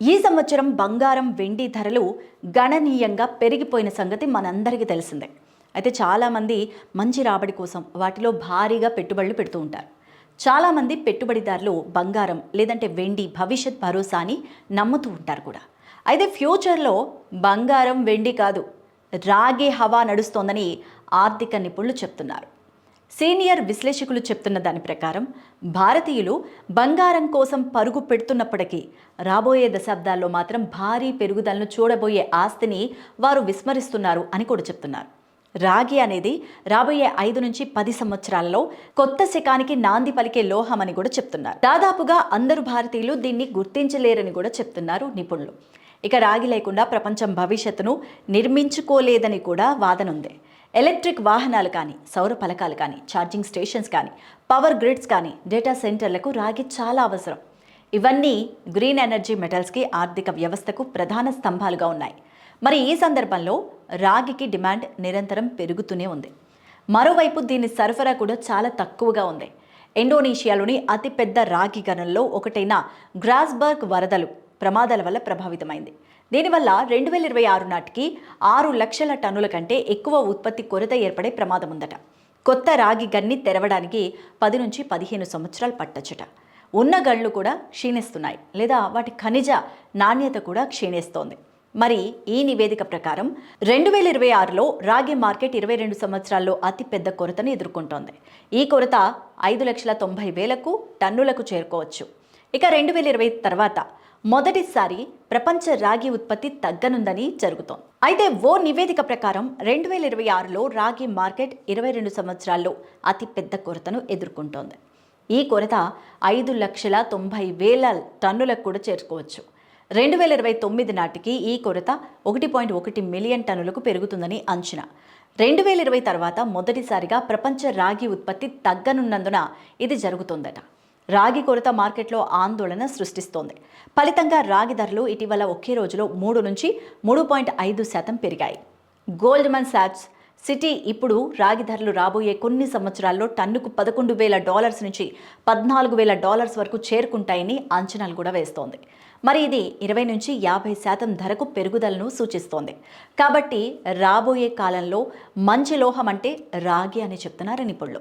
ఈ సంవత్సరం బంగారం వెండి ధరలు గణనీయంగా పెరిగిపోయిన సంగతి మనందరికీ తెలిసిందే. అయితే చాలామంది మంచి రాబడి కోసం వాటిలో భారీగా పెట్టుబడులు పెడుతూ ఉంటారు. చాలామంది పెట్టుబడిదారులు బంగారం లేదంటే వెండి భవిష్యత్ భరోసా అని నమ్ముతూ ఉంటారు కూడా. అయితే ఫ్యూచర్లో బంగారం వెండి కాదు, రాగి హవా నడుస్తోందని ఆర్థిక నిపుణులు చెప్తున్నారు. సీనియర్ విశ్లేషకులు చెప్తున్న దాని ప్రకారం భారతీయులు బంగారం కోసం పరుగు పెడుతున్నప్పటికీ రాబోయే దశాబ్దాల్లో మాత్రం భారీ పెరుగుదలను చూడబోయే ఆస్తిని వారు విస్మరిస్తున్నారు అని కూడా చెప్తున్నారు. రాగి అనేది రాబోయే 5 నుంచి 10 సంవత్సరాలలో కొత్త శకానికి నాంది పలికే లోహం అని కూడా చెప్తున్నారు. దాదాపుగా అందరూ భారతీయులు దీన్ని గుర్తించలేరని కూడా చెప్తున్నారు నిపుణులు. ఇక రాగి లేకుండా ప్రపంచం భవిష్యత్తును నిర్మించుకోలేదని కూడా వాదన ఉంది. ఎలక్ట్రిక్ వాహనాలు కానీ, సౌర ఫలకాలు కానీ, ఛార్జింగ్ స్టేషన్స్ కానీ, పవర్ గ్రిడ్స్ కానీ, డేటా సెంటర్లకు రాగి చాలా అవసరం. ఇవన్నీ గ్రీన్ ఎనర్జీ మెటల్స్కి ఆర్థిక వ్యవస్థకు ప్రధాన స్తంభాలుగా ఉన్నాయి. మరి ఈ సందర్భంలో రాగికి డిమాండ్ నిరంతరం పెరుగుతూనే ఉంది. మరోవైపు దీని సరఫరా కూడా చాలా తక్కువగా ఉంది. ఇండోనేషియాలోని అతిపెద్ద రాగి గనుల్లో ఒకటైన గ్రాస్బర్గ్ వరదలు ప్రమాదాల వల్ల ప్రభావితమైంది. దీనివల్ల 2026 నాటికి 6 లక్షల టన్నుల కంటే ఎక్కువ ఉత్పత్తి కొరత ఏర్పడే ప్రమాదం ఉందట. కొత్త రాగి గన్ని తెరవడానికి 10 నుంచి 15 సంవత్సరాలు పట్టొచ్చట. ఉన్న గన్లు కూడా క్షీణిస్తున్నాయి, లేదా వాటి ఖనిజ నాణ్యత కూడా క్షీణిస్తోంది. మరి ఈ నివేదిక ప్రకారం 2026లో రాగి మార్కెట్ 22 సంవత్సరాల్లో అతిపెద్ద కొరతను ఎదుర్కొంటోంది. ఈ కొరత 5,90,000 టన్నులకు చేరుకోవచ్చు. ఇక 2020 తర్వాత మొదటిసారి ప్రపంచ రాగి ఉత్పత్తి తగ్గనుందని జరుగుతోంది. అయితే ఓ నివేదిక ప్రకారం 2026లో రాగి మార్కెట్ 22 సంవత్సరాల్లో అతిపెద్ద కొరతను ఎదుర్కొంటోంది. ఈ కొరత 5,90,000 టన్నులకు కూడా చేరుకోవచ్చు. 2029 నాటికి ఈ కొరత 1.1 మిలియన్ టన్నులకు పెరుగుతుందని అంచనా. 2020 తర్వాత మొదటిసారిగా ప్రపంచ రాగి ఉత్పత్తి తగ్గనున్నందున ఇది జరుగుతోందట. రాగి కొరత మార్కెట్లో ఆందోళన సృష్టిస్తోంది. ఫలితంగా రాగి ధరలు ఇటీవల ఒకే రోజులో 3 నుంచి 3.5% పెరిగాయి. గోల్డ్మన్ సాక్స్ సిటీ ఇప్పుడు రాగి ధరలు రాబోయే కొన్ని సంవత్సరాల్లో టన్నుకు $11,000 నుంచి $14,000 వరకు చేరుకుంటాయని అంచనాలు కూడా వేస్తోంది. మరి ఇది 20 నుంచి 50% ధరకు పెరుగుదలను సూచిస్తోంది. కాబట్టి రాబోయే కాలంలో మంచి లోహం అంటే రాగి అని చెప్తున్నారు నిపుణులు.